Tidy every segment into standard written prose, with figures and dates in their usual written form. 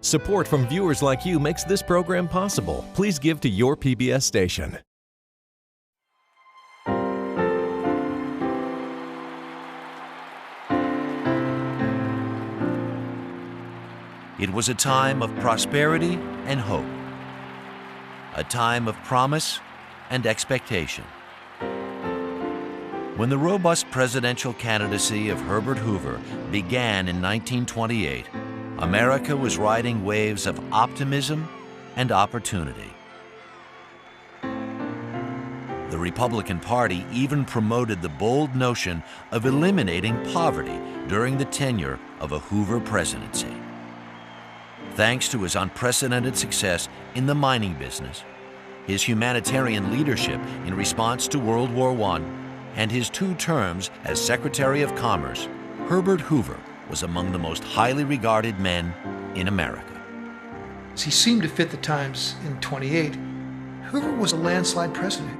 Support from viewers like you makes this program possible. Please give to your PBS station. It was a time of prosperity and hope, a time of promise and expectation. When the robust presidential candidacy of Herbert Hoover began in 1928, America was riding waves of optimism and opportunity. The Republican Party even promoted the bold notion of eliminating poverty during the tenure of a Hoover presidency. Thanks to his unprecedented success in the mining business, his humanitarian leadership in response to World War I, and his 2 terms as Secretary of Commerce, Herbert Hoover was among the most highly regarded men in America. He seemed to fit the times in 28. Hoover was a landslide president.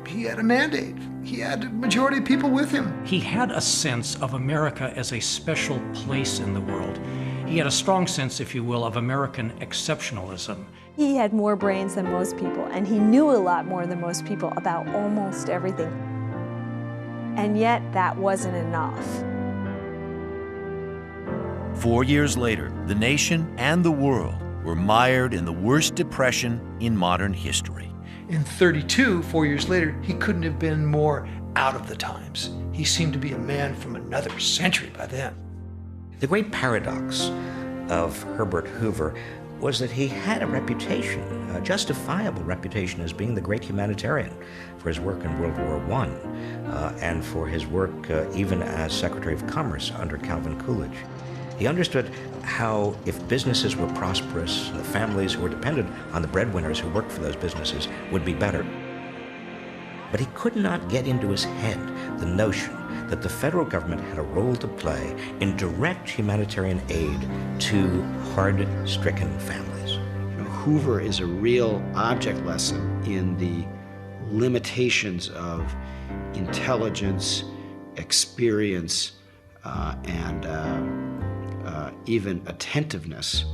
He had a mandate. He had a majority of people with him. He had a sense of America as a special place in the world. He had a strong sense, if you will, of American exceptionalism. He had more brains than most people, and he knew a lot more than most people about almost everything. And yet, that wasn't enough. 4 years later, the nation and the world were mired in the worst depression in modern history. In 32, 4 years later, he couldn't have been more out of the times. He seemed to be a man from another century by then. The great paradox of Herbert Hoover was that he had a reputation, a justifiable reputation, as being the great humanitarian for his work in World War I and for his work even as Secretary of Commerce under Calvin Coolidge. He understood how if businesses were prosperous, the families who were dependent on the breadwinners who worked for those businesses would be better. But he could not get into his head the notion that the federal government had a role to play in direct humanitarian aid to hard-stricken families. Hoover is a real object lesson in the limitations of intelligence, experience, and even attentiveness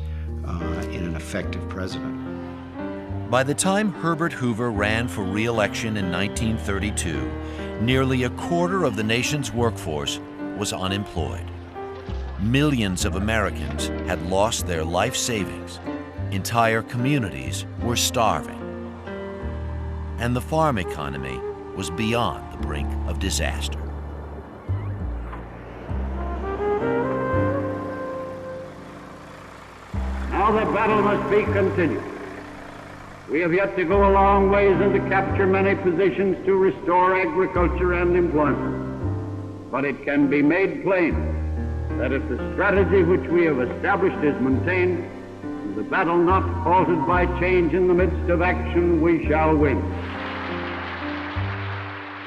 in an effective president. By the time Herbert Hoover ran for re-election in 1932, nearly a quarter of the nation's workforce was unemployed. Millions of Americans had lost their life savings. Entire communities were starving. And the farm economy was beyond the brink of disaster. Now the battle must be continued. We have yet to go a long ways and to capture many positions to restore agriculture and employment. But it can be made plain that if the strategy which we have established is maintained, and the battle not halted by change in the midst of action, we shall win.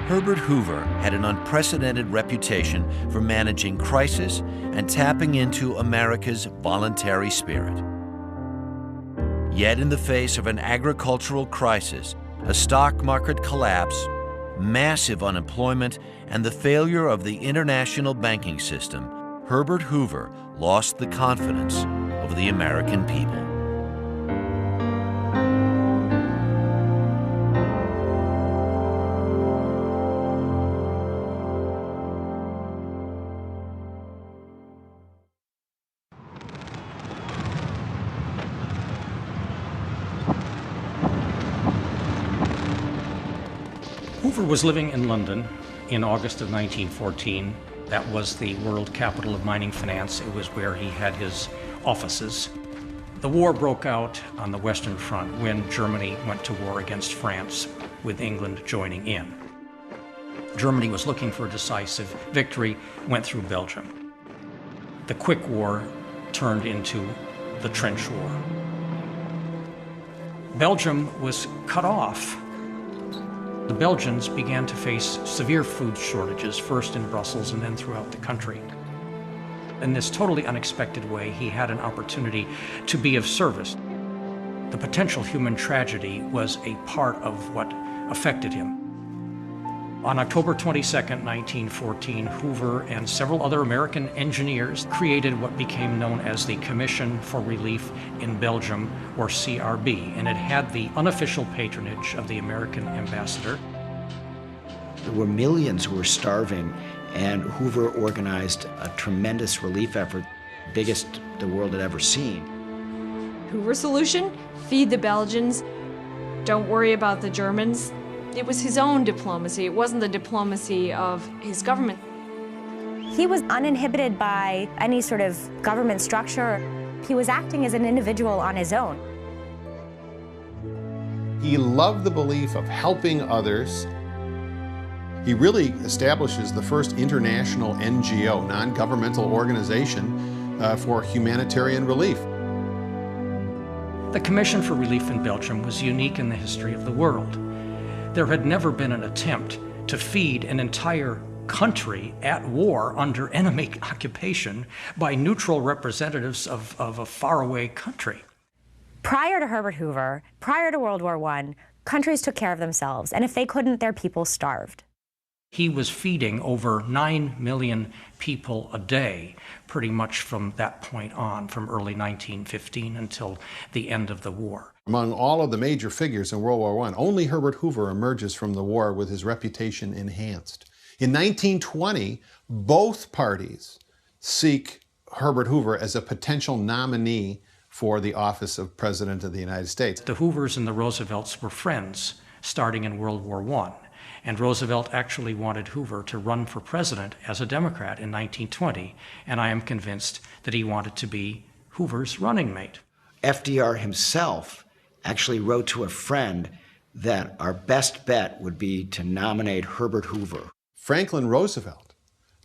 Herbert Hoover had an unprecedented reputation for managing crisis and tapping into America's voluntary spirit. Yet in the face of an agricultural crisis, a stock market collapse, massive unemployment, and the failure of the international banking system, Herbert Hoover lost the confidence of the American people. Hoover was living in London in August of 1914. That was the world capital of mining finance. It was where he had his offices. The war broke out on the Western Front when Germany went to war against France, with England joining in. Germany was looking for a decisive victory, went through Belgium. The quick war turned into the trench war. Belgium was cut off. The Belgians began to face severe food shortages, first in Brussels and then throughout the country. In this totally unexpected way, he had an opportunity to be of service. The potential human tragedy was a part of what affected him. On October 22, 1914, Hoover and several other American engineers created what became known as the Commission for Relief in Belgium, or CRB, and it had the unofficial patronage of the American ambassador. There were millions who were starving, and Hoover organized a tremendous relief effort, biggest the world had ever seen. Hoover's solution? Feed the Belgians. Don't worry about the Germans. It was his own diplomacy. It wasn't the diplomacy of his government. He was uninhibited by any sort of government structure. He was acting as an individual on his own. He loved the belief of helping others. He really establishes the first international NGO, non-governmental organization, for humanitarian relief. The Commission for Relief in Belgium was unique in the history of the world. There had never been an attempt to feed an entire country at war under enemy occupation by neutral representatives of a faraway country. Prior to Herbert Hoover, prior to World War I, countries took care of themselves, and if they couldn't, their people starved. He was feeding over 9 million people a day, pretty much from that point on, from early 1915 until the end of the war. Among all of the major figures in World War I, only Herbert Hoover emerges from the war with his reputation enhanced. In 1920, both parties seek Herbert Hoover as a potential nominee for the office of President of the United States. The Hoovers and the Roosevelts were friends starting in World War I. And Roosevelt actually wanted Hoover to run for president as a Democrat in 1920, and I am convinced that he wanted to be Hoover's running mate. FDR himself actually wrote to a friend that our best bet would be to nominate Herbert Hoover. Franklin Roosevelt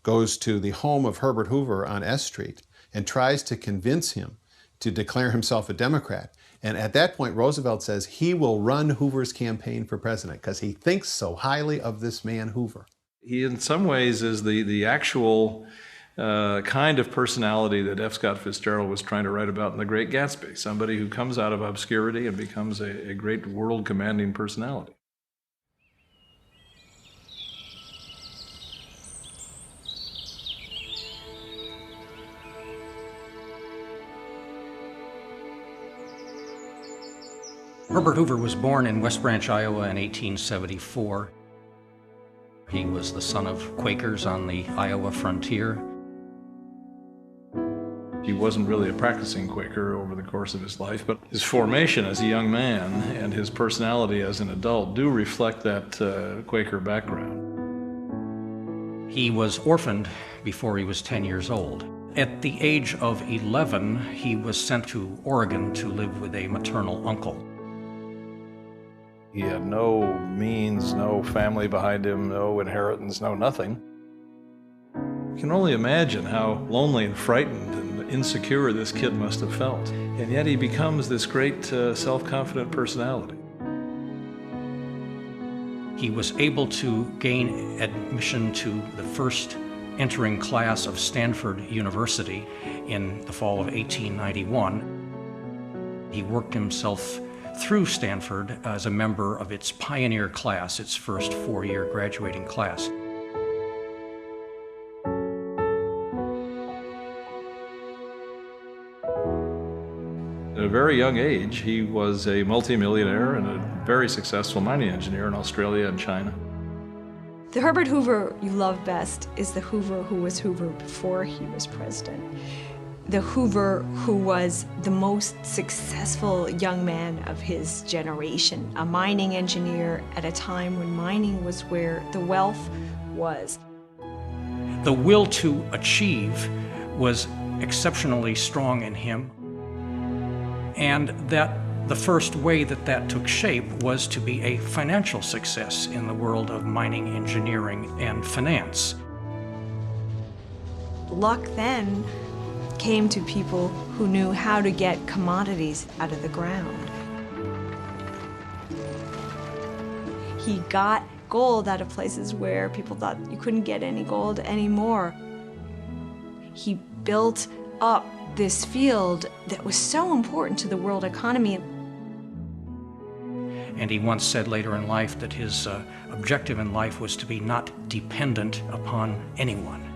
goes to the home of Herbert Hoover on S Street and tries to convince him to declare himself a Democrat. And at that point, Roosevelt says he will run Hoover's campaign for president because he thinks so highly of this man, Hoover. He, in some ways, is the actual kind of personality that F. Scott Fitzgerald was trying to write about in The Great Gatsby, somebody who comes out of obscurity and becomes a great world-commanding personality. Herbert Hoover was born in West Branch, Iowa in 1874. He was the son of Quakers on the Iowa frontier. He wasn't really a practicing Quaker over the course of his life, but his formation as a young man and his personality as an adult do reflect that Quaker background. He was orphaned before he was 10 years old. At the age of 11, he was sent to Oregon to live with a maternal uncle. He had no means, no family behind him, no inheritance, no nothing. You can only imagine how lonely and frightened and insecure this kid must have felt. And yet he becomes this great self-confident personality. He was able to gain admission to the first entering class of Stanford University in the fall of 1891. He worked himself through Stanford as a member of its pioneer class, its first four-year graduating class. At a very young age, he was a multimillionaire and a very successful mining engineer in Australia and China. The Herbert Hoover you love best is the Hoover who was Hoover before he was president. The Hoover who was the most successful young man of his generation, a mining engineer at a time when mining was where the wealth was. The will to achieve was exceptionally strong in him, and that the first way that that took shape was to be a financial success in the world of mining, engineering, and finance. Luck then came to people who knew how to get commodities out of the ground. He got gold out of places where people thought you couldn't get any gold anymore. He built up this field that was so important to the world economy. And he once said later in life that his objective in life was to be not dependent upon anyone.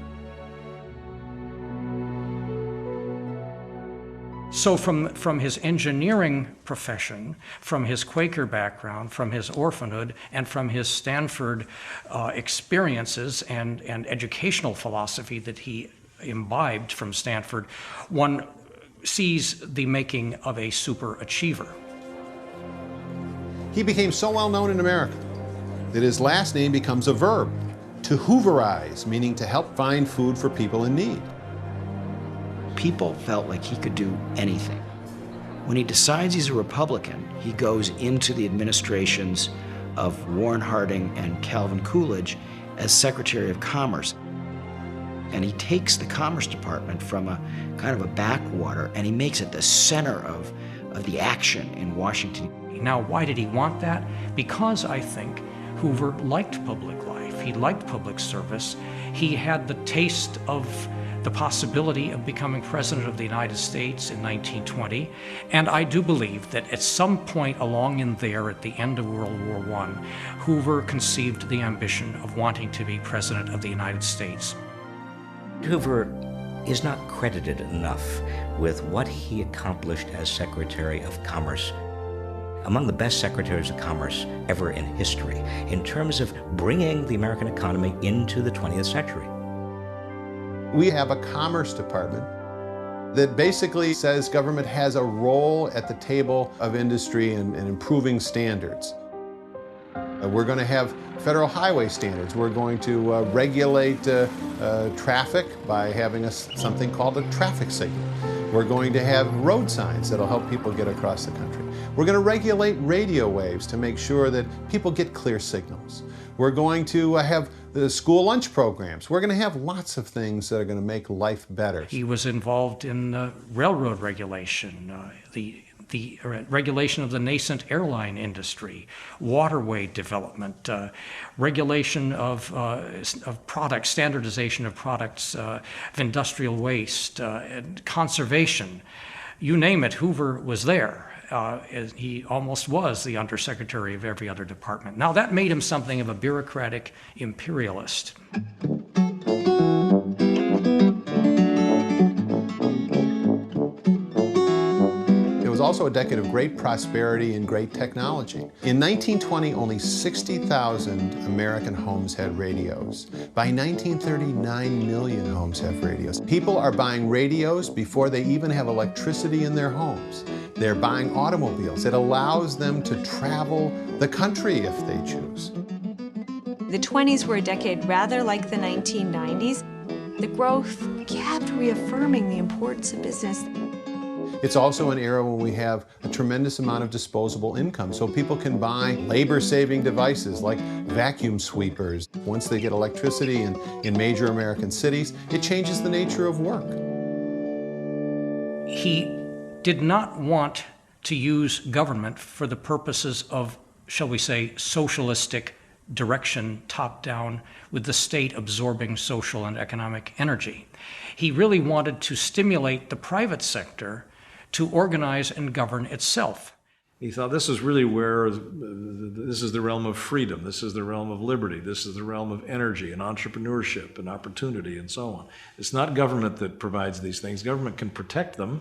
So from his engineering profession, from his Quaker background, from his orphanhood, and from his Stanford experiences and educational philosophy that he imbibed from Stanford, one sees the making of a super achiever. He became so well known in America that his last name becomes a verb, to hooverize, meaning to help find food for people in need. People felt like he could do anything. When he decides he's a Republican, he goes into the administrations of Warren Harding and Calvin Coolidge as Secretary of Commerce. And he takes the Commerce Department from a kind of a backwater and he makes it the center of the action in Washington. Now, why did he want that? Because I think Hoover liked public life. He liked public service. He had the taste of the possibility of becoming President of the United States in 1920. And I do believe that at some point along in there, at the end of World War I, Hoover conceived the ambition of wanting to be President of the United States. Hoover is not credited enough with what he accomplished as Secretary of Commerce. Among the best secretaries of commerce ever in history, in terms of bringing the American economy into the 20th century. We have a Commerce Department that basically says government has a role at the table of industry and improving standards. We're going to have federal highway standards. We're going to regulate traffic by having something called a traffic signal. We're going to have road signs that'll help people get across the country. We're going to regulate radio waves to make sure that people get clear signals. We're going to have the school lunch programs. We're going to have lots of things that are going to make life better. He was involved in railroad regulation, the regulation of the nascent airline industry, waterway development, regulation of products, standardization of products, of industrial waste, and conservation. You name it, Hoover was there. He almost was the undersecretary of every other department. Now that made him something of a bureaucratic imperialist. It was also a decade of great prosperity and great technology. In 1920, only 60,000 American homes had radios. By 1930, 9 million homes have radios. People are buying radios before they even have electricity in their homes. They're buying automobiles. It allows them to travel the country if they choose. The 20s were a decade rather like the 1990s. The growth kept reaffirming the importance of business. It's also an era when we have a tremendous amount of disposable income, so people can buy labor-saving devices like vacuum sweepers. Once they get electricity in major American cities, it changes the nature of work. He did not want to use government for the purposes of, shall we say, socialistic direction, top-down, with the state absorbing social and economic energy. He really wanted to stimulate the private sector to organize and govern itself. He thought this is really where, this is the realm of freedom, this is the realm of liberty, this is the realm of energy and entrepreneurship and opportunity and so on. It's not government that provides these things. Government can protect them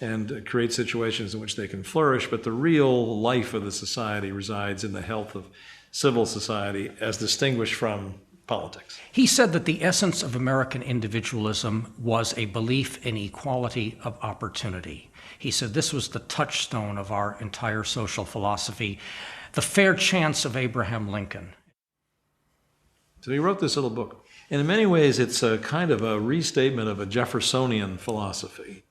and create situations in which they can flourish, but the real life of the society resides in the health of civil society as distinguished from politics. He said that the essence of American individualism was a belief in equality of opportunity. He said this was the touchstone of our entire social philosophy, the fair chance of Abraham Lincoln. So he wrote this little book. And in many ways, it's a kind of a restatement of a Jeffersonian philosophy.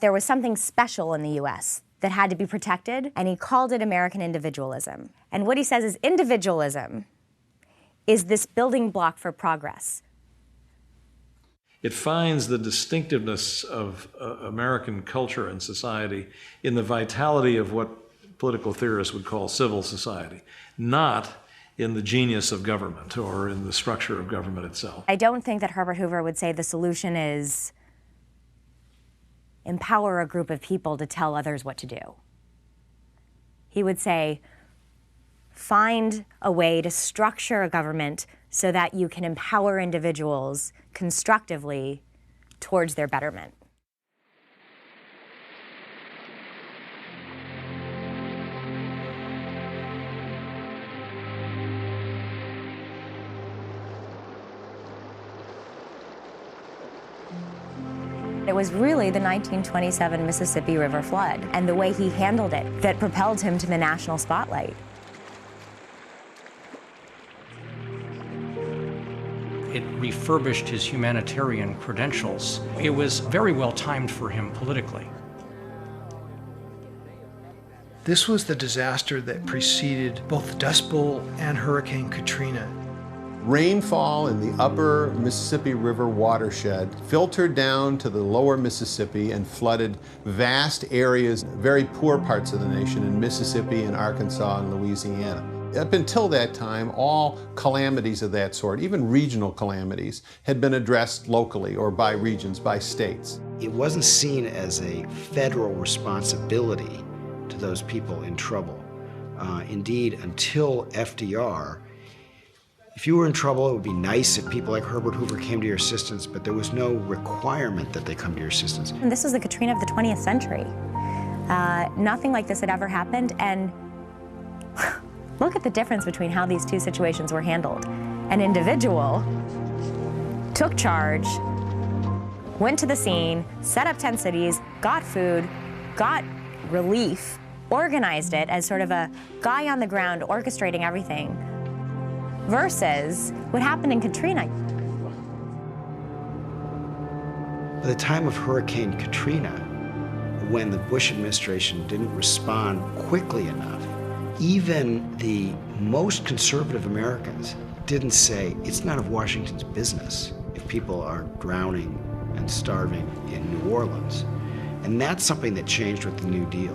There was something special in the U.S. that had to be protected, and he called it American individualism. And what he says is individualism is this building block for progress. It finds the distinctiveness of American culture and society in the vitality of what political theorists would call civil society, not in the genius of government or in the structure of government itself. I don't think that Herbert Hoover would say the solution is empower a group of people to tell others what to do. He would say, find a way to structure a government so that you can empower individuals constructively towards their betterment. It was really the 1927 Mississippi River flood and the way he handled it that propelled him to the national spotlight. It refurbished his humanitarian credentials. It was very well timed for him politically. This was the disaster that preceded both the Dust Bowl and Hurricane Katrina. Rainfall in the upper Mississippi River watershed filtered down to the lower Mississippi and flooded vast areas, very poor parts of the nation in Mississippi and Arkansas and Louisiana. Up until that time, all calamities of that sort, even regional calamities, had been addressed locally or by regions, by states. It wasn't seen as a federal responsibility to those people in trouble. Indeed, until FDR, if you were in trouble, it would be nice if people like Herbert Hoover came to your assistance, but there was no requirement that they come to your assistance. And this was the Katrina of the 20th century. Nothing like this had ever happened, and look at the difference between how these two situations were handled. An individual took charge, went to the scene, set up tent cities, got food, got relief, organized it as sort of a guy on the ground orchestrating everything, versus what happened in Katrina. By the time of Hurricane Katrina, when the Bush administration didn't respond quickly enough, even the most conservative Americans didn't say, it's none of Washington's business if people are drowning and starving in New Orleans. And that's something that changed with the New Deal.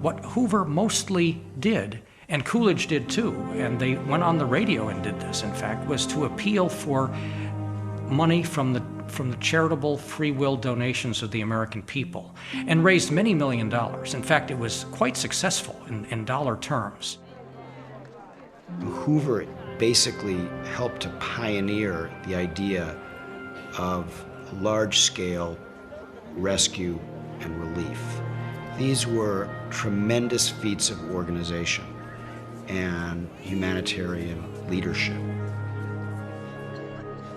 What Hoover mostly did, and Coolidge did too, and they went on the radio and did this, in fact, was to appeal for money from the charitable free will donations of the American people, and raised many $1 million. In fact, it was quite successful in dollar terms. Hoover basically helped to pioneer the idea of large-scale rescue and relief. These were tremendous feats of organization and humanitarian leadership.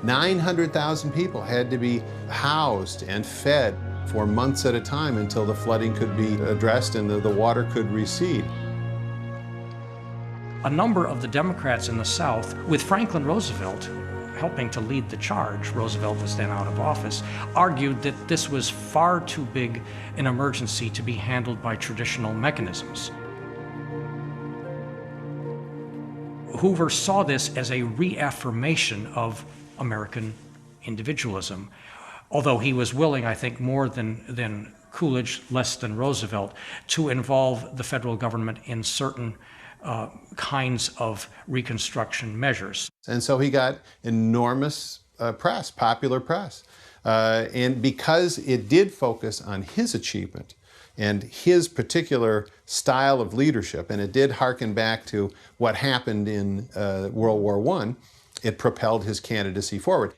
900,000 people had to be housed and fed for months at a time until the flooding could be addressed and the water could recede. A number of the Democrats in the South, with Franklin Roosevelt helping to lead the charge, Roosevelt was then out of office, argued that this was far too big an emergency to be handled by traditional mechanisms. Hoover saw this as a reaffirmation of American individualism, although he was willing, I think, more than Coolidge, less than Roosevelt, to involve the federal government in certain kinds of Reconstruction measures. And so he got enormous press, popular press. And because it did focus on his achievement and his particular style of leadership, and it did harken back to what happened in World War I, it propelled his candidacy forward.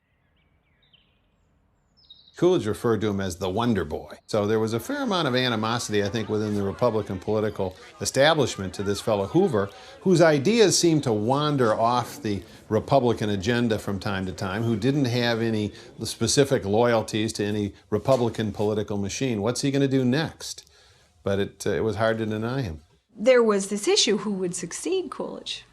Coolidge referred to him as the Wonder Boy. So there was a fair amount of animosity, I think, within the Republican political establishment to this fellow Hoover, whose ideas seemed to wander off the Republican agenda from time to time, who didn't have any specific loyalties to any Republican political machine. What's he going to do next? But it was hard to deny him. There was this issue, who would succeed Coolidge?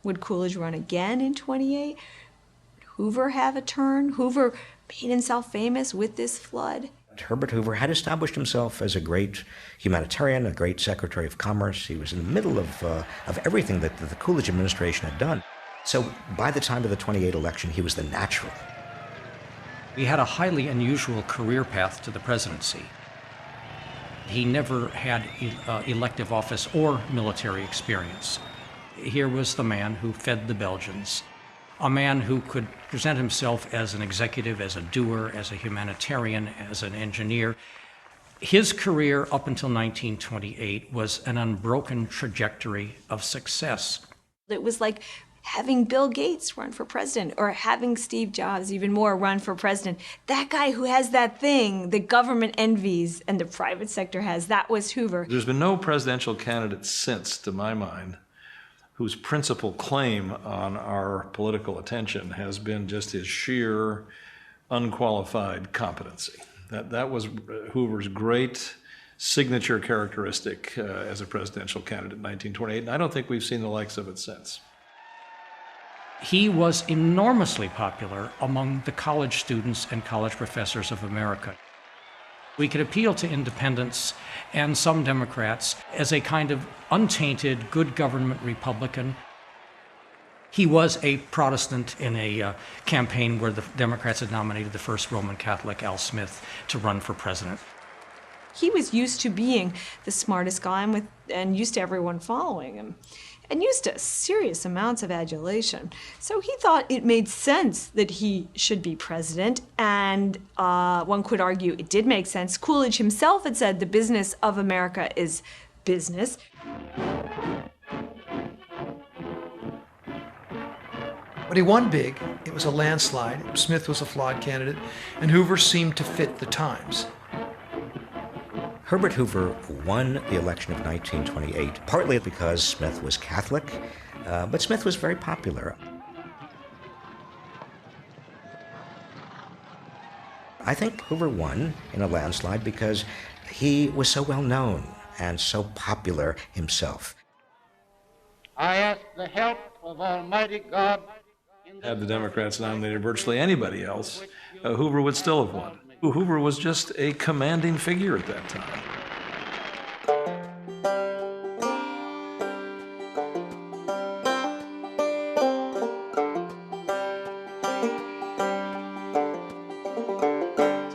Would Coolidge run again in 28? Would Hoover have a turn? Hoover made himself famous with this flood. Herbert Hoover had established himself as a great humanitarian, a great Secretary of Commerce. He was in the middle of everything that the Coolidge administration had done. So by the time of the 28 election, he was the natural. He had a highly unusual career path to the presidency. He never had elective office or military experience. Here was the man who fed the Belgians, a man who could present himself as an executive, as a doer, as a humanitarian, as an engineer, His career up until 1928 was an unbroken trajectory of success. It was like having Bill Gates run for president or having Steve Jobs, even more, run for president. That guy who has that thing the government envies and the private sector has, that was Hoover. There's been no presidential candidate since, to my mind, whose principal claim on our political attention has been just his sheer, unqualified competency. That was Hoover's great signature characteristic as a presidential candidate in 1928, and I don't think we've seen the likes of it since. He was enormously popular among the college students and college professors of America. We could appeal to independents and some Democrats as a kind of untainted, good government Republican. He was a Protestant in a campaign where the Democrats had nominated the first Roman Catholic, Al Smith, to run for president. He was used to being the smartest guy and used to everyone following him, and used to serious amounts of adulation. So he thought it made sense that he should be president, and one could argue it did make sense. Coolidge himself had said the business of America is business. But he won big. It was a landslide. Smith was a flawed candidate, and Hoover seemed to fit the times. Herbert Hoover won the election of 1928, partly because Smith was Catholic, but Smith was very popular. I think Hoover won in a landslide because he was so well known and so popular himself. I ask the help of Almighty God. Had the Democrats nominated virtually anybody else, Hoover would still have won. Hoover was just a commanding figure at that time.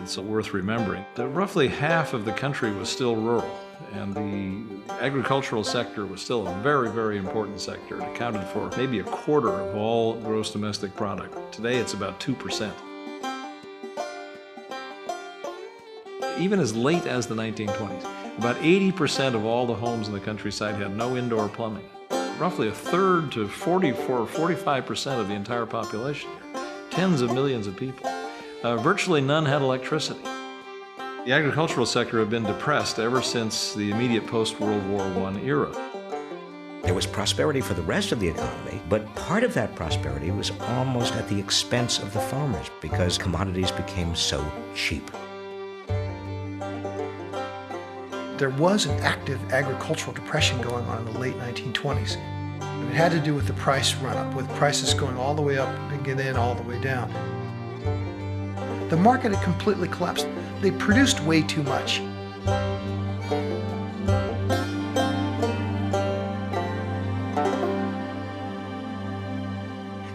It's worth remembering that roughly half of the country was still rural, and the agricultural sector was still a very, very important sector. It accounted for maybe a quarter of all gross domestic product. Today it's about 2%. Even as late as the 1920s, about 80% of all the homes in the countryside had no indoor plumbing. Roughly a third to 45% of the entire population here, tens of millions of people. Virtually none had electricity. The agricultural sector had been depressed ever since the immediate post-World War I era. There was prosperity for the rest of the economy, but part of that prosperity was almost at the expense of the farmers because commodities became so cheap. There was an active agricultural depression going on in the late 1920s. It had to do with the price run-up, with prices going all the way up and then all the way down. The market had completely collapsed. They produced way too much.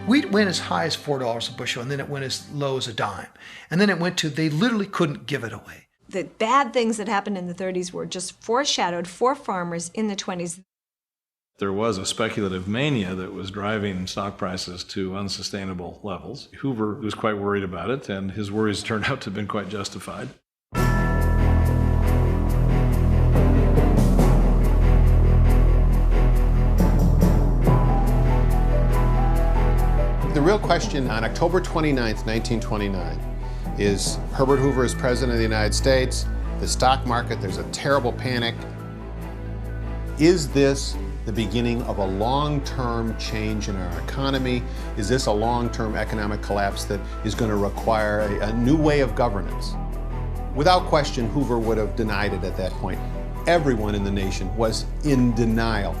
Wheat went as high as $4 a bushel, and then it went as low as a dime. And then it went to, they literally couldn't give it away. The bad things that happened in the 30s were just foreshadowed for farmers in the 20s. There was a speculative mania that was driving stock prices to unsustainable levels. Hoover was quite worried about it, and his worries turned out to have been quite justified. The real question on October 29th, 1929, is Herbert Hoover is president of the United States, the stock market, there's a terrible panic. Is this the beginning of a long-term change in our economy? Is this a long-term economic collapse that is going to require a new way of governance? Without question, Hoover would have denied it at that point. Everyone in the nation was in denial.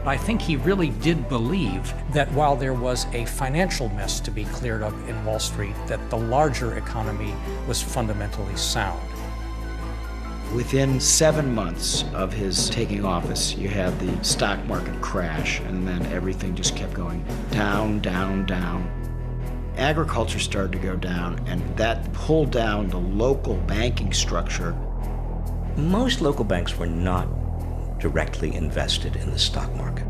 I think he really did believe that while there was a financial mess to be cleared up in Wall Street, that the larger economy was fundamentally sound. Within 7 months of his taking office, you had the stock market crash, and then everything just kept going down, down, down. Agriculture started to go down, and that pulled down the local banking structure. Most local banks were not directly invested in the stock market.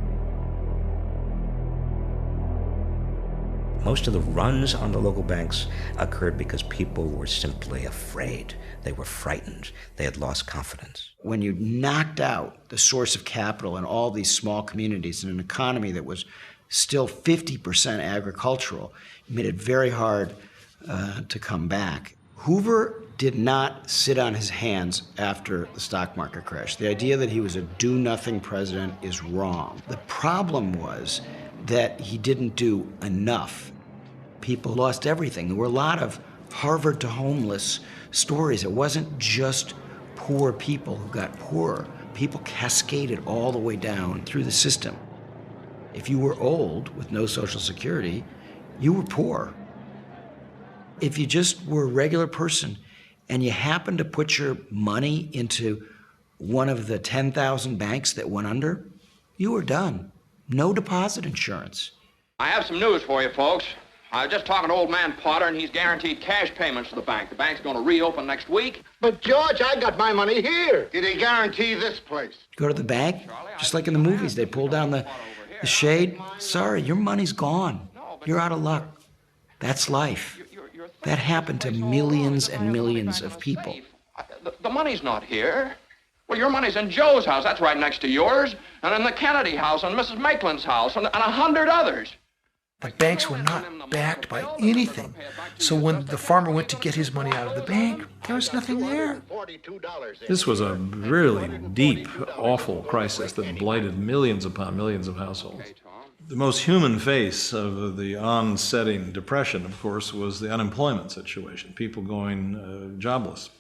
Most of the runs on the local banks occurred because people were simply afraid. They were frightened. They had lost confidence. When you knocked out the source of capital in all these small communities in an economy that was still 50% agricultural, you made it very hard to come back. Hoover did not sit on his hands after the stock market crash. The idea that he was a do-nothing president is wrong. The problem was that he didn't do enough. People lost everything. There were a lot of Harvard to homeless stories. It wasn't just poor people who got poorer. People cascaded all the way down through the system. If you were old with no Social Security, you were poor. If you just were a regular person and you happened to put your money into one of the 10,000 banks that went under, you were done. No deposit insurance. I have some news for you, folks. I was just talking to old man Potter, and he's guaranteed cash payments to the bank. The bank's going to reopen next week. But, George, I got my money here. Did he guarantee this place? Go to the bank, just like in the movies. They pull down the shade. Sorry, your money's gone. You're out of luck. That's life. That happened to millions and millions of people. The money's not here. Well, your money's in Joe's house. That's right next to yours. And in the Kennedy house, and Mrs. Maitland's house, and 100 others. The banks were not backed by anything. So when the farmer went to get his money out of the bank, there was nothing there. This was a really deep, awful crisis that blighted millions upon millions of households. The most human face of the onsetting depression, of course, was the unemployment situation, people going jobless.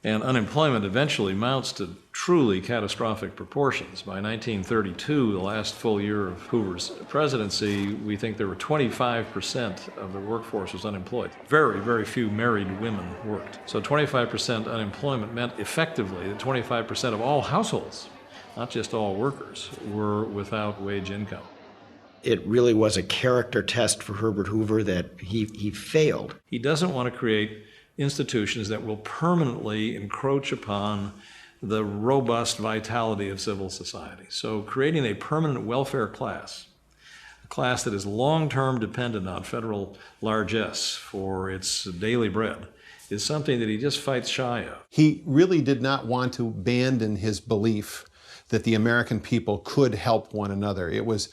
And unemployment eventually mounts to truly catastrophic proportions. By 1932, the last full year of Hoover's presidency, we think there were 25% of the workforce was unemployed. Very, very few married women worked. So 25% unemployment meant effectively that 25% of all households, not just all workers, were without wage income. It really was a character test for Herbert Hoover that he failed. He doesn't want to create institutions that will permanently encroach upon the robust vitality of civil society. So creating a permanent welfare class, a class that is long-term dependent on federal largesse for its daily bread, is something that he just fights shy of. He really did not want to abandon his belief that the American people could help one another. It was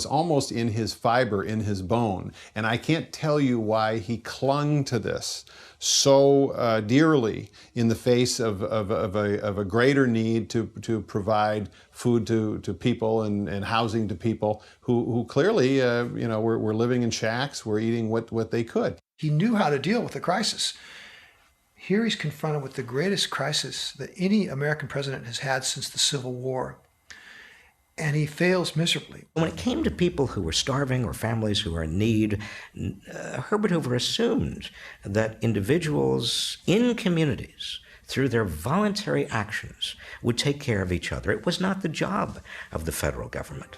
almost in his fiber, in his bone. And I can't tell you why he clung to this so dearly in the face of a greater need to provide food to people and housing to people who clearly were living in shacks, were eating what they could. He knew how to deal with the crisis. Here he's confronted with the greatest crisis that any American president has had since the Civil War, and he fails miserably. When it came to people who were starving or families who were in need, Herbert Hoover assumed that individuals in communities, through their voluntary actions, would take care of each other. It was not the job of the federal government.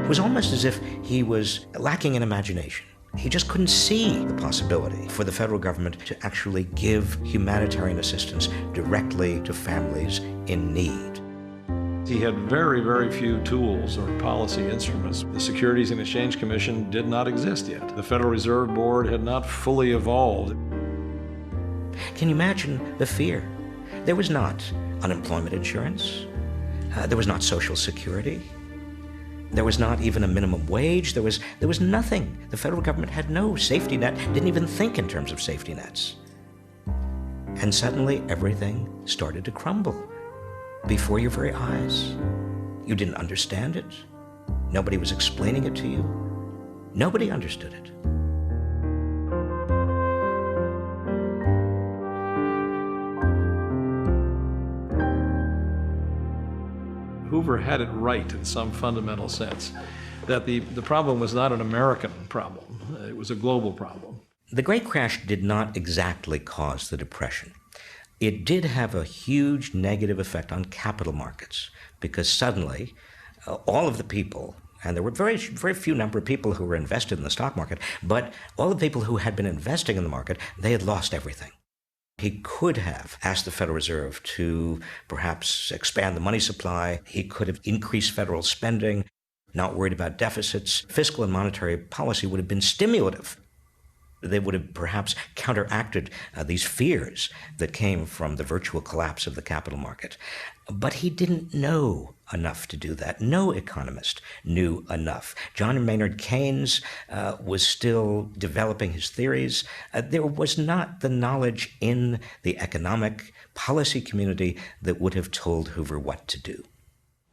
It was almost as if he was lacking in imagination. He just couldn't see the possibility for the federal government to actually give humanitarian assistance directly to families in need. He had very, very few tools or policy instruments. The Securities and Exchange Commission did not exist yet. The Federal Reserve Board had not fully evolved. Can you imagine the fear? There was not unemployment insurance. There was not Social Security. There was not even a minimum wage. There was nothing. The federal government had no safety net, didn't even think in terms of safety nets. And suddenly everything started to crumble before your very eyes. You didn't understand it. Nobody was explaining it to you. Nobody understood it. Hoover had it right in some fundamental sense, that the problem was not an American problem, it was a global problem. The Great Crash did not exactly cause the Depression. It did have a huge negative effect on capital markets, because suddenly all of the people, and there were very few number of people who were invested in the stock market, but all the people who had been investing in the market, they had lost everything. He could have asked the Federal Reserve to perhaps expand the money supply. He could have increased federal spending, not worried about deficits. Fiscal and monetary policy would have been stimulative. They would have perhaps counteracted these fears that came from the virtual collapse of the capital market. But he didn't know enough to do that. No economist knew enough. John Maynard Keynes was still developing his theories. There was not the knowledge in the economic policy community that would have told Hoover what to do.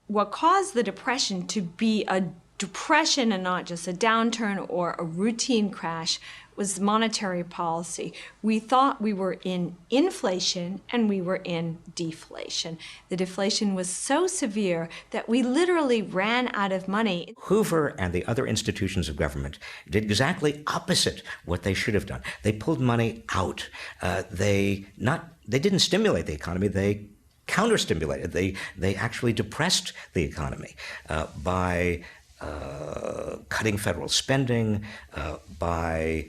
What caused the Depression to be a depression and not just a downturn or a routine crash was monetary policy. We thought we were in inflation and we were in deflation. The deflation was so severe that we literally ran out of money. Hoover and the other institutions of government did exactly opposite what they should have done. They pulled money out. They didn't stimulate the economy, they counter-stimulated. They actually depressed the economy by cutting federal spending, by,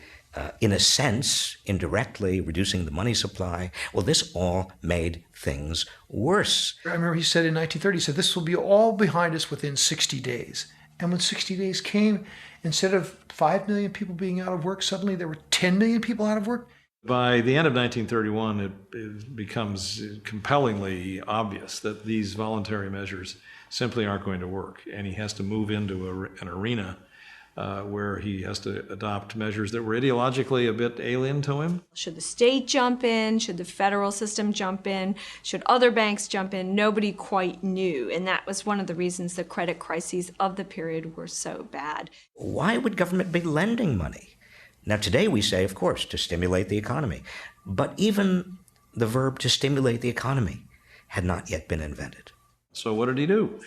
in a sense, indirectly reducing the money supply. Well, this all made things worse. I remember he said in 1930, he said, this will be all behind us within 60 days. And when 60 days came, instead of 5 million people being out of work, suddenly there were 10 million people out of work. By the end of 1931, it becomes compellingly obvious that these voluntary measures simply aren't going to work, and he has to move into an arena where he has to adopt measures that were ideologically a bit alien to him. Should the state jump in? Should the federal system jump in? Should other banks jump in? Nobody quite knew, and that was one of the reasons the credit crises of the period were so bad. Why would government be lending money? Now, today we say, of course, to stimulate the economy. But even the verb to stimulate the economy had not yet been invented. So what did he do?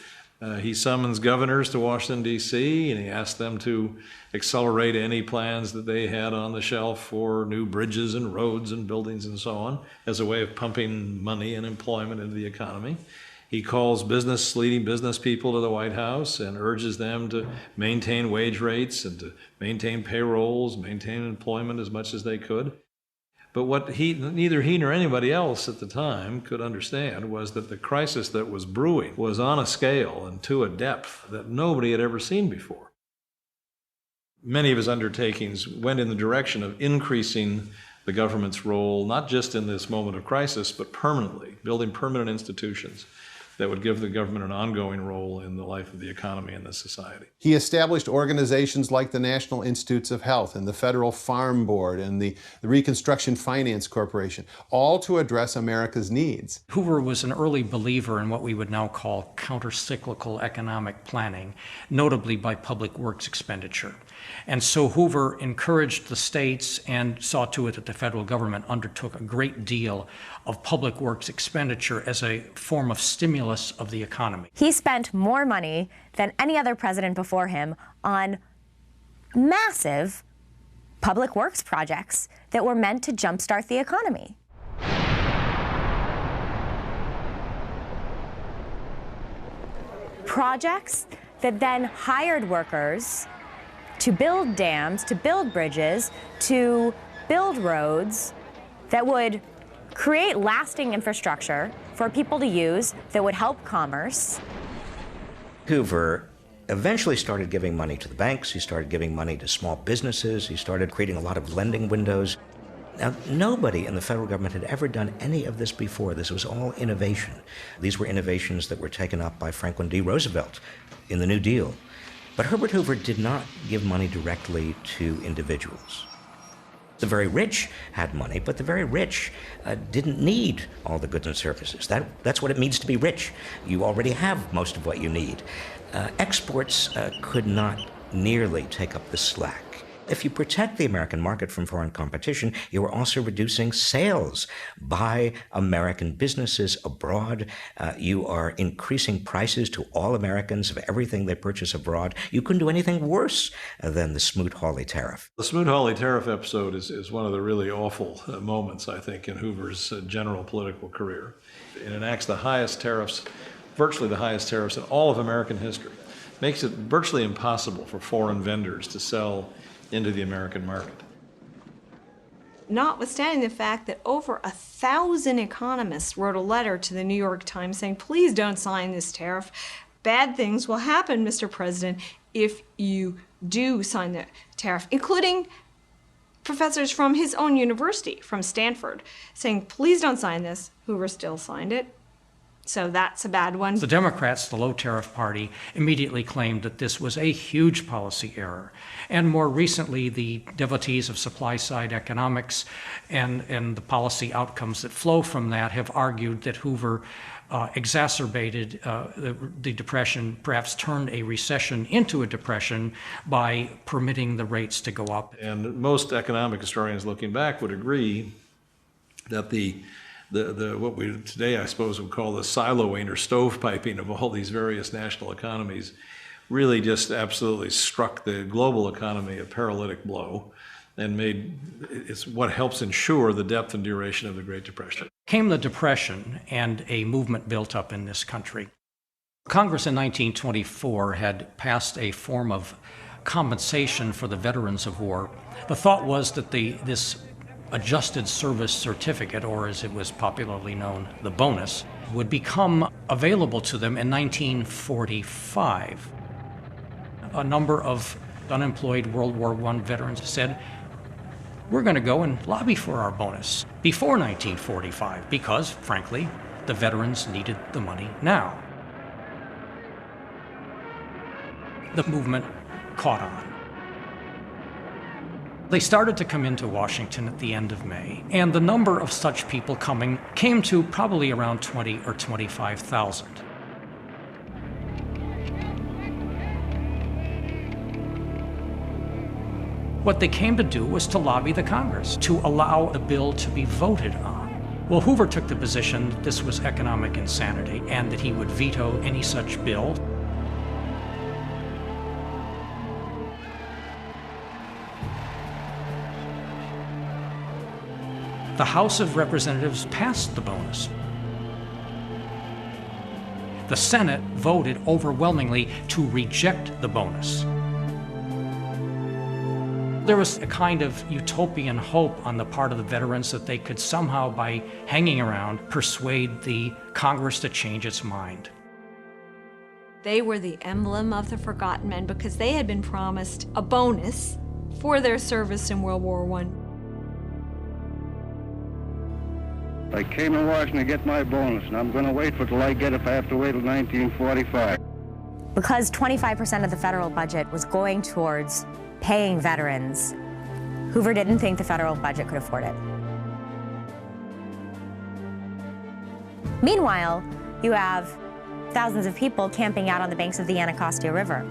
He summons governors to Washington, D.C., and he asked them to accelerate any plans that they had on the shelf for new bridges and roads and buildings and so on as a way of pumping money and employment into the economy. He calls leading business people to the White House and urges them to maintain wage rates and to maintain payrolls, maintain employment as much as they could. But what neither he nor anybody else at the time could understand was that the crisis that was brewing was on a scale and to a depth that nobody had ever seen before. Many of his undertakings went in the direction of increasing the government's role, not just in this moment of crisis, but permanently, building permanent institutions that would give the government an ongoing role in the life of the economy and the society. He established organizations like the National Institutes of Health and the Federal Farm Board and the Reconstruction Finance Corporation, all to address America's needs. Hoover was an early believer in what we would now call counter-cyclical economic planning, notably by public works expenditure. And so Hoover encouraged the states and saw to it that the federal government undertook a great deal of public works expenditure as a form of stimulus of the economy. He spent more money than any other president before him on massive public works projects that were meant to jumpstart the economy. Projects that then hired workers to build dams, to build bridges, to build roads that would create lasting infrastructure for people to use that would help commerce. Hoover eventually started giving money to the banks. He started giving money to small businesses. He started creating a lot of lending windows. Now, nobody in the federal government had ever done any of this before. This was all innovation. These were innovations that were taken up by Franklin D. Roosevelt in the New Deal. But Herbert Hoover did not give money directly to individuals. The very rich had money, but the very rich didn't need all the goods and services. That's what it means to be rich. You already have most of what you need. Exports could not nearly take up the slack. If you protect the American market from foreign competition, you are also reducing sales by American businesses abroad. You are increasing prices to all Americans of everything they purchase abroad. You couldn't do anything worse than the Smoot-Hawley tariff. The Smoot-Hawley tariff episode is one of the really awful moments, I think, in Hoover's general political career. It enacts the highest tariffs, virtually the highest tariffs in all of American history. Makes it virtually impossible for foreign vendors to sell into the American market. notwithstanding the fact that over 1,000 economists wrote a letter to the New York Times saying, please don't sign this tariff. Bad things will happen, Mr. President, if you do sign the tariff, including professors from his own university, from Stanford, saying, please don't sign this. Hoover still signed it. So that's a bad one. The Democrats, the low tariff party, immediately claimed that this was a huge policy error. And more recently, the devotees of supply-side economics and the policy outcomes that flow from that have argued that Hoover exacerbated the Depression, perhaps turned a recession into a depression by permitting the rates to go up. And most economic historians looking back would agree that the what we today, I suppose, would call the siloing or stovepiping of all these various national economies really just absolutely struck the global economy a paralytic blow and it's what helps ensure the depth and duration of the Great Depression. Came the Depression and a movement built up in this country. Congress in 1924 had passed a form of compensation for the veterans of war. The thought was that this adjusted service certificate, or as it was popularly known, the bonus, would become available to them in 1945. A number of unemployed World War I veterans said, we're going to go and lobby for our bonus before 1945 because, frankly, the veterans needed the money now. The movement caught on. They started to come into Washington at the end of May, and the number of such people coming came to probably around 20 or 25,000. What they came to do was to lobby the Congress to allow the bill to be voted on. Well, Hoover took the position that this was economic insanity and that he would veto any such bill. The House of Representatives passed the bonus. The Senate voted overwhelmingly to reject the bonus. There was a kind of utopian hope on the part of the veterans that they could somehow, by hanging around, persuade the Congress to change its mind. They were the emblem of the forgotten men because they had been promised a bonus for their service in World War I. I came to Washington to get my bonus, and I'm going to wait till I get it if I have to wait till 1945. Because 25% of the federal budget was going towards paying veterans, Hoover didn't think the federal budget could afford it. Meanwhile, you have thousands of people camping out on the banks of the Anacostia River.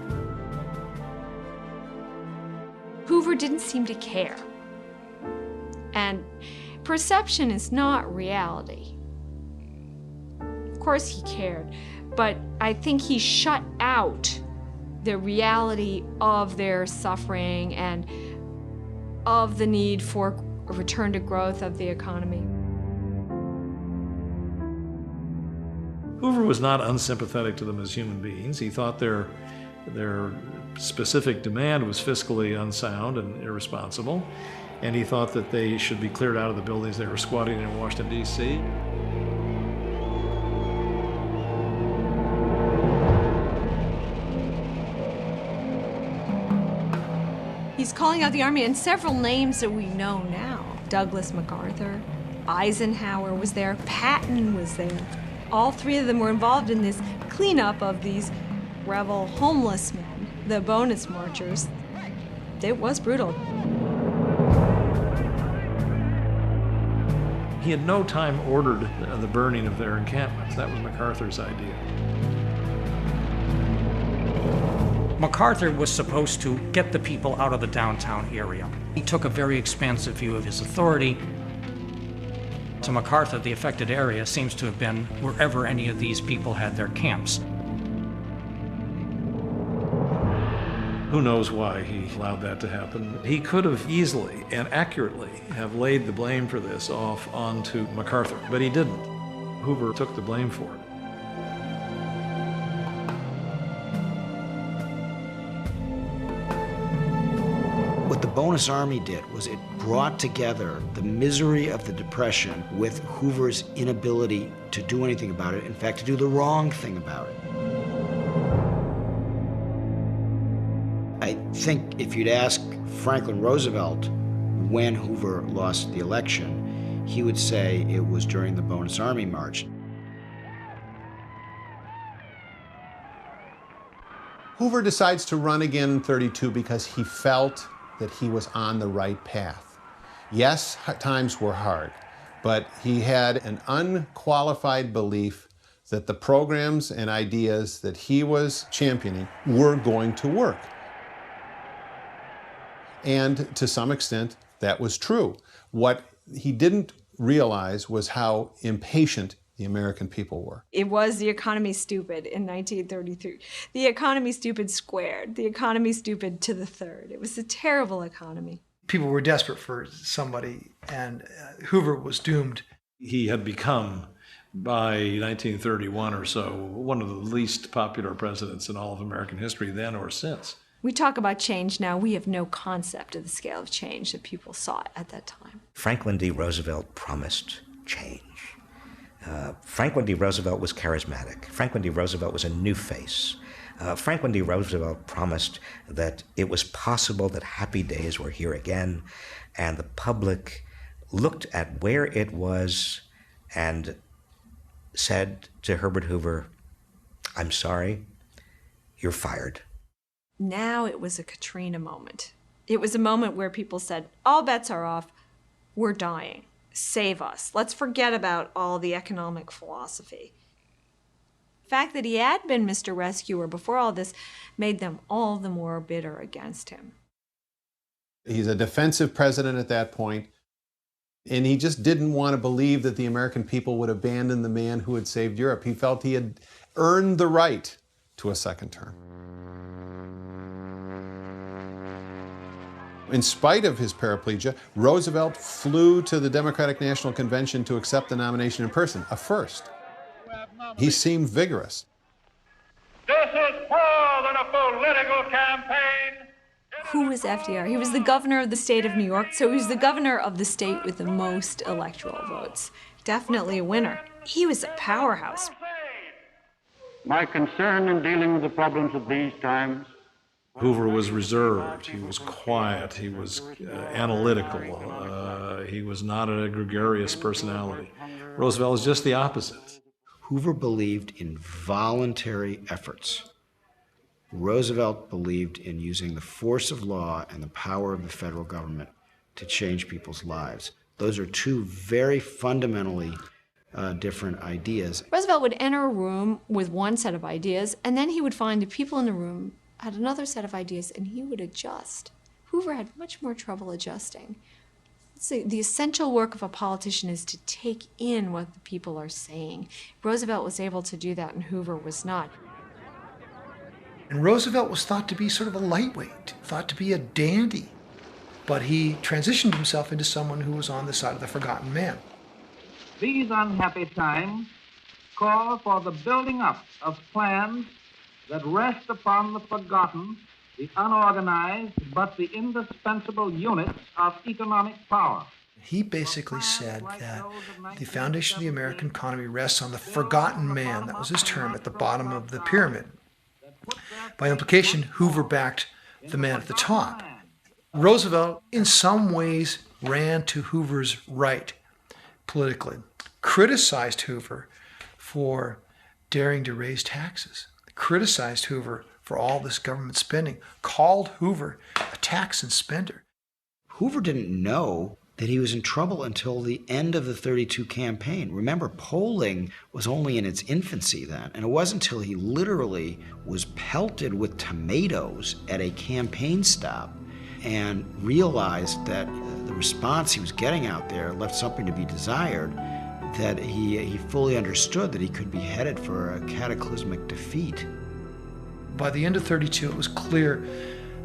Hoover didn't seem to care. And perception is not reality. Of course he cared, but I think he shut out the reality of their suffering and of the need for a return to growth of the economy. Hoover was not unsympathetic to them as human beings. He thought their specific demand was fiscally unsound and irresponsible, and he thought that they should be cleared out of the buildings they were squatting in Washington, D.C. He's calling out the Army, and several names that we know now. Douglas MacArthur, Eisenhower was there, Patton was there. All three of them were involved in this cleanup of these rebel homeless men, the bonus marchers. It was brutal. He at no time ordered the burning of their encampments. That was MacArthur's idea. MacArthur was supposed to get the people out of the downtown area. He took a very expansive view of his authority. To MacArthur, the affected area seems to have been wherever any of these people had their camps. Who knows why he allowed that to happen? He could have easily and accurately have laid the blame for this off onto MacArthur, but he didn't. Hoover took the blame for it. What the bonus army did was it brought together the misery of the Depression with Hoover's inability to do anything about it, in fact, to do the wrong thing about it. I think if you'd ask Franklin Roosevelt when Hoover lost the election, he would say it was during the bonus army march. Hoover decides to run again in '32 because he felt that he was on the right path. Yes, times were hard, but he had an unqualified belief that the programs and ideas that he was championing were going to work. And to some extent, that was true. What he didn't realize was how impatient the American people were. It was the economy stupid in 1933. The economy stupid squared. The economy stupid to the third. It was a terrible economy. People were desperate for somebody, and Hoover was doomed. He had become, by 1931 or so, one of the least popular presidents in all of American history then or since. We talk about change now. We have no concept of the scale of change that people saw at that time. Franklin D. Roosevelt promised change. Franklin D. Roosevelt was charismatic. Franklin D. Roosevelt was a new face. Franklin D. Roosevelt promised that it was possible that happy days were here again, and the public looked at where it was and said to Herbert Hoover, "I'm sorry, you're fired." Now it was a Katrina moment. It was a moment where people said, all bets are off, we're dying. Save us. Let's forget about all the economic philosophy. The fact that he had been Mr. Rescuer before all this made them all the more bitter against him. He's a defensive president at that point, and he just didn't want to believe that the American people would abandon the man who had saved Europe. He felt he had earned the right to a second term. In spite of his paraplegia, Roosevelt flew to the Democratic National Convention to accept the nomination in person, a first. He seemed vigorous. This is more than a political campaign. Who was FDR? He was the governor of the state of New York, so he was the governor of the state with the most electoral votes. Definitely a winner. He was a powerhouse. My concern in dealing with the problems of these times. Hoover was reserved, he was quiet, he was analytical, he was not a gregarious personality. Roosevelt was just the opposite. Hoover believed in voluntary efforts. Roosevelt believed in using the force of law and the power of the federal government to change people's lives. Those are two very fundamentally different ideas. Roosevelt would enter a room with one set of ideas, and then he would find the people in the room had another set of ideas, and he would adjust. Hoover had much more trouble adjusting. The essential work of a politician is to take in what the people are saying. Roosevelt was able to do that, and Hoover was not. And Roosevelt was thought to be sort of a lightweight, thought to be a dandy. But he transitioned himself into someone who was on the side of the forgotten man. These unhappy times call for the building up of plans that rest upon the forgotten, the unorganized, but the indispensable units of economic power. He basically said that the foundation of the American economy rests on the forgotten man, that was his term, at the bottom of the pyramid. By implication, Hoover backed the man at the top. Roosevelt, in some ways, ran to Hoover's right politically, criticized Hoover for daring to raise taxes, criticized Hoover for all this government spending, called Hoover a tax and spender. Hoover didn't know that he was in trouble until the end of the '32 campaign. Remember, polling was only in its infancy then, and it wasn't until he literally was pelted with tomatoes at a campaign stop and realized that the response he was getting out there left something to be desired, that he fully understood that he could be headed for a cataclysmic defeat. By the end of '32, it was clear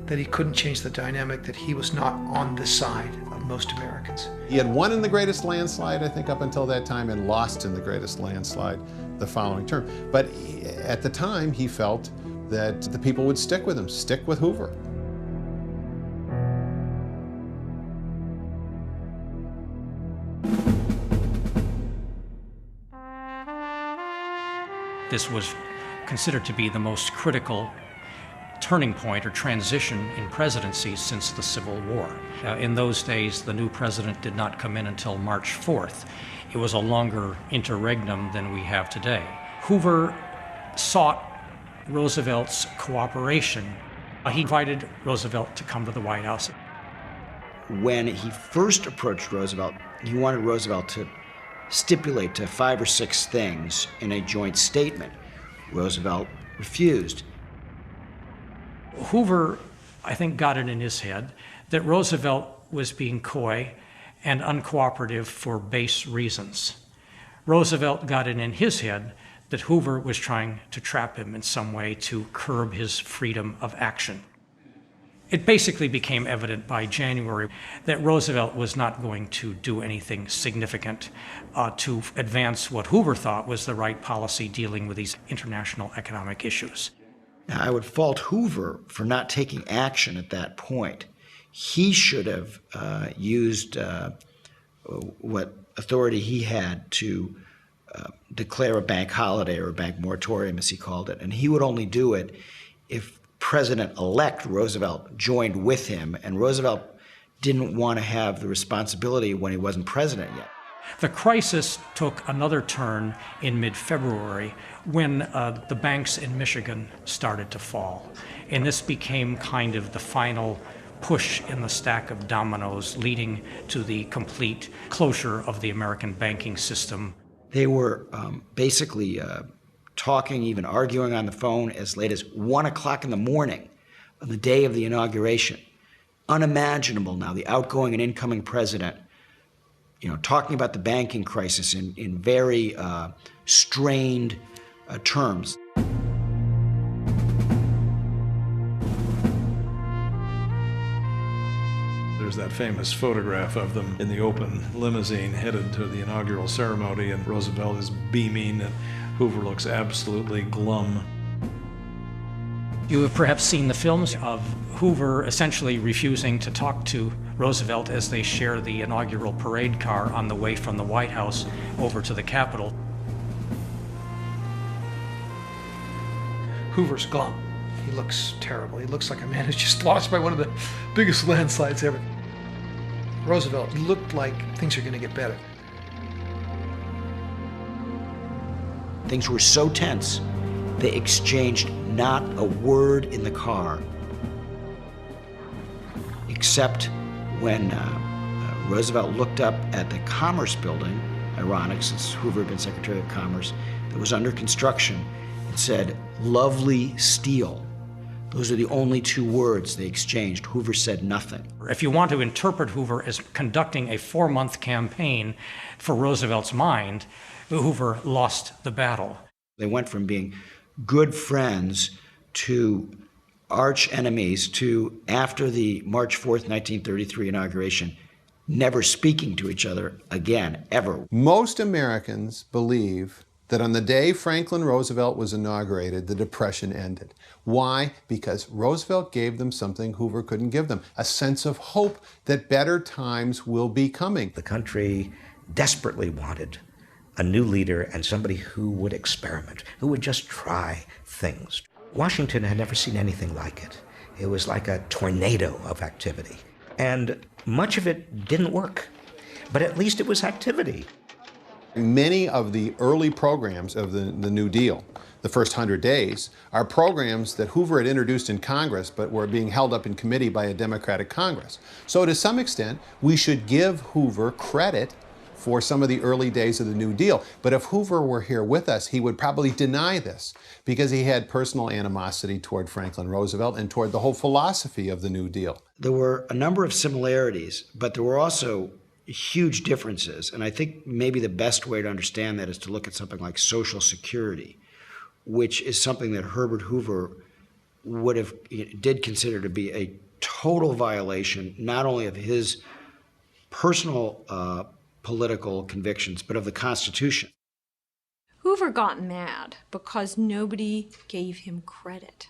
that he couldn't change the dynamic, that he was not on the side of most Americans. He had won in the greatest landslide, I think, up until that time, and lost in the greatest landslide the following term. But at the time, he felt that the people would stick with him, stick with Hoover. This was considered to be the most critical turning point or transition in presidency since the Civil War. In those days, the new president did not come in until March 4th. It was a longer interregnum than we have today. Hoover sought Roosevelt's cooperation. He invited Roosevelt to come to the White House. When he first approached Roosevelt, he wanted Roosevelt to stipulate to 5 or 6 things in a joint statement. Roosevelt refused. Hoover, I think, got it in his head that Roosevelt was being coy and uncooperative for base reasons. Roosevelt got it in his head that Hoover was trying to trap him in some way to curb his freedom of action. It basically became evident by January that Roosevelt was not going to do anything significant to advance what Hoover thought was the right policy dealing with these international economic issues. Now, I would fault Hoover for not taking action at that point. He should have used what authority he had to declare a bank holiday or a bank moratorium, as he called it. And he would only do it if President-elect Roosevelt joined with him, and Roosevelt didn't want to have the responsibility when he wasn't president yet. The crisis took another turn in mid-February when the banks in Michigan started to fall. And this became kind of the final push in the stack of dominoes leading to the complete closure of the American banking system. They were basically talking, even arguing on the phone as late as 1 o'clock in the morning on the day of the inauguration. Unimaginable now, the outgoing and incoming president, talking about the banking crisis in very strained terms. There's that famous photograph of them in the open limousine headed to the inaugural ceremony, and Roosevelt is beaming, and Hoover looks absolutely glum. You have perhaps seen the films of Hoover essentially refusing to talk to Roosevelt as they share the inaugural parade car on the way from the White House over to the Capitol. Hoover's glum. He looks terrible. He looks like a man who's just lost by one of the biggest landslides ever. Roosevelt looked like things are going to get better. Things were so tense, they exchanged not a word in the car, except when Roosevelt looked up at the Commerce Building, ironic since Hoover had been Secretary of Commerce, that was under construction, and said, "Lovely steel." Those are the only 2 words they exchanged. Hoover said nothing. If you want to interpret Hoover as conducting a 4-month campaign for Roosevelt's mind, Hoover lost the battle. They went from being good friends to arch enemies to, after the March 4th, 1933 inauguration, never speaking to each other again, ever. Most Americans believe that on the day Franklin Roosevelt was inaugurated, the Depression ended. Why? Because Roosevelt gave them something Hoover couldn't give them, a sense of hope that better times will be coming. The country desperately wanted a new leader and somebody who would experiment, who would just try things. Washington had never seen anything like it. It was like a tornado of activity. And much of it didn't work, but at least it was activity. Many of the early programs of the New Deal, the first 100 days, are programs that Hoover had introduced in Congress but were being held up in committee by a Democratic Congress. So to some extent, we should give Hoover credit for some of the early days of the New Deal. But if Hoover were here with us, he would probably deny this because he had personal animosity toward Franklin Roosevelt and toward the whole philosophy of the New Deal. There were a number of similarities, but there were also huge differences. And I think maybe the best way to understand that is to look at something like Social Security, which is something that Herbert Hoover did consider to be a total violation, not only of his personal political convictions, but of the Constitution. Hoover got mad because nobody gave him credit.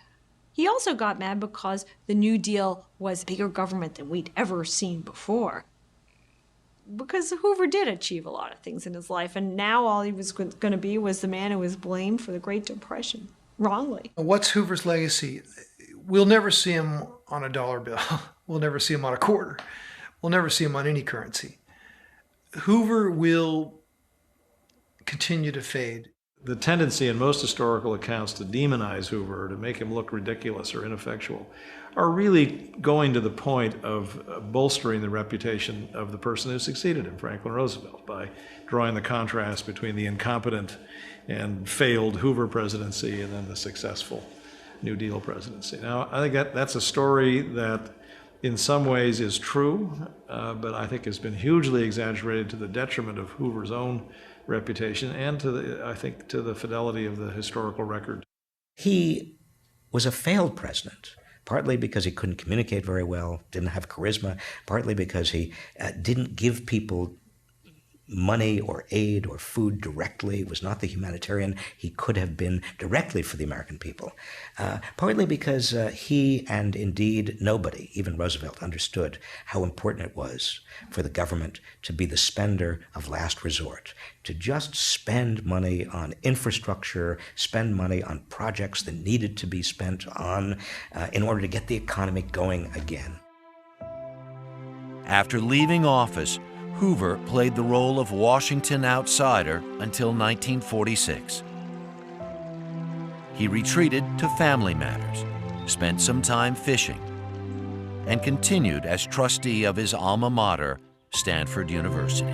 He also got mad because the New Deal was bigger government than we'd ever seen before. because Hoover did achieve a lot of things in his life, and now all he was going to be was the man who was blamed for the Great Depression, wrongly. What's Hoover's legacy? We'll never see him on a dollar bill. We'll never see him on a quarter. We'll never see him on any currency. Hoover will continue to fade. The tendency in most historical accounts to demonize Hoover, to make him look ridiculous or ineffectual, are really going to the point of bolstering the reputation of the person who succeeded him, Franklin Roosevelt, by drawing the contrast between the incompetent and failed Hoover presidency and then the successful New Deal presidency. Now, I think that's a story that in some ways is true, but I think has been hugely exaggerated to the detriment of Hoover's own reputation and to the fidelity of the historical record. He was a failed president, partly because he couldn't communicate very well, didn't have charisma, partly because he didn't give people money or aid or food directly, was not the humanitarian he could have been directly for the American people, partly because he and indeed nobody, even Roosevelt, understood how important it was for the government to be the spender of last resort, to just spend money on infrastructure, spend money on projects that needed to be spent on in order to get the economy going again. After leaving office, Hoover played the role of Washington outsider until 1946. He retreated to family matters, spent some time fishing, and continued as trustee of his alma mater, Stanford University.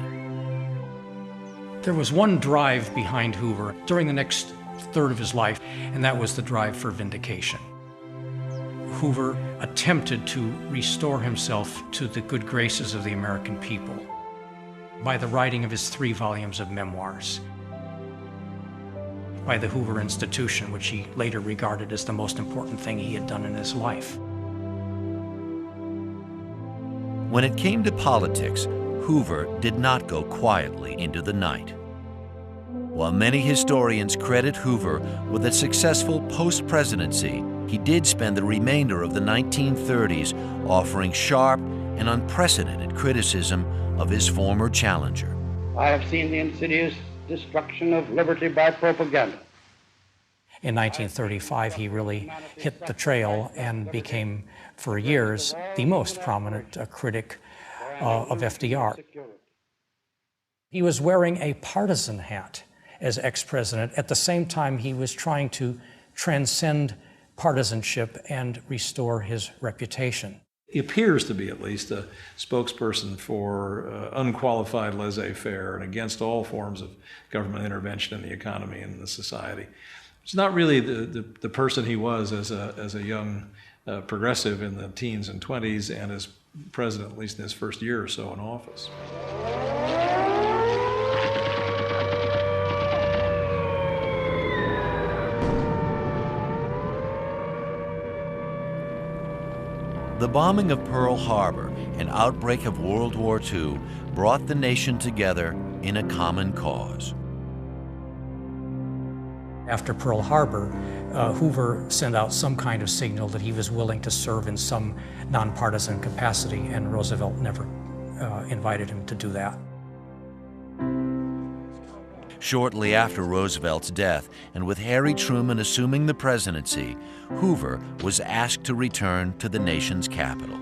There was one drive behind Hoover during the next third of his life, and that was the drive for vindication. Hoover attempted to restore himself to the good graces of the American people by the writing of his 3 volumes of memoirs, by the Hoover Institution, which he later regarded as the most important thing he had done in his life. When it came to politics, Hoover did not go quietly into the night. While many historians credit Hoover with a successful post-presidency, he did spend the remainder of the 1930s offering sharp and unprecedented criticism of his former challenger. I have seen the insidious destruction of liberty by propaganda. In 1935, he really hit the trail and became, for years, the most prominent critic of FDR. He was wearing a partisan hat as ex-president. At the same time, he was trying to transcend partisanship and restore his reputation. He appears to be at least a spokesperson for unqualified laissez-faire and against all forms of government intervention in the economy and the society. It's not really the person he was as a young progressive in the teens and 20s and as president, at least in his first year or so in office. The bombing of Pearl Harbor and outbreak of World War II brought the nation together in a common cause. After Pearl Harbor, Hoover sent out some kind of signal that he was willing to serve in some nonpartisan capacity, and Roosevelt never invited him to do that. Shortly after Roosevelt's death, and with Harry Truman assuming the presidency, Hoover was asked to return to the nation's capital.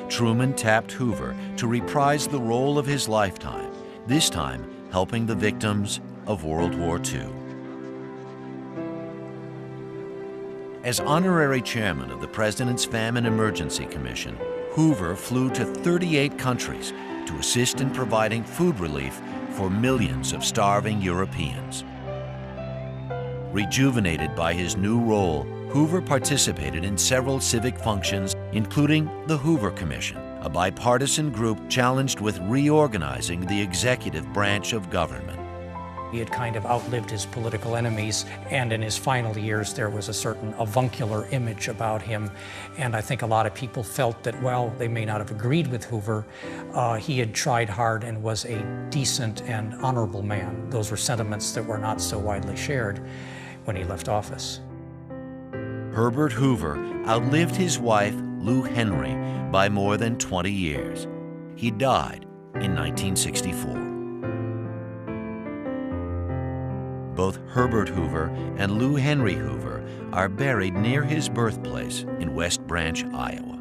Truman tapped Hoover to reprise the role of his lifetime, this time helping the victims of World War II. As honorary chairman of the President's Famine Emergency Commission, Hoover flew to 38 countries to assist in providing food relief for millions of starving Europeans. Rejuvenated by his new role, Hoover participated in several civic functions, including the Hoover Commission, a bipartisan group challenged with reorganizing the executive branch of government. He had kind of outlived his political enemies, and in his final years there was a certain avuncular image about him, and I think a lot of people felt that while they may not have agreed with Hoover, he had tried hard and was a decent and honorable man. Those were sentiments that were not so widely shared when he left office. Herbert Hoover outlived his wife, Lou Henry, by more than 20 years. He died in 1964. Both Herbert Hoover and Lou Henry Hoover are buried near his birthplace in West Branch, Iowa.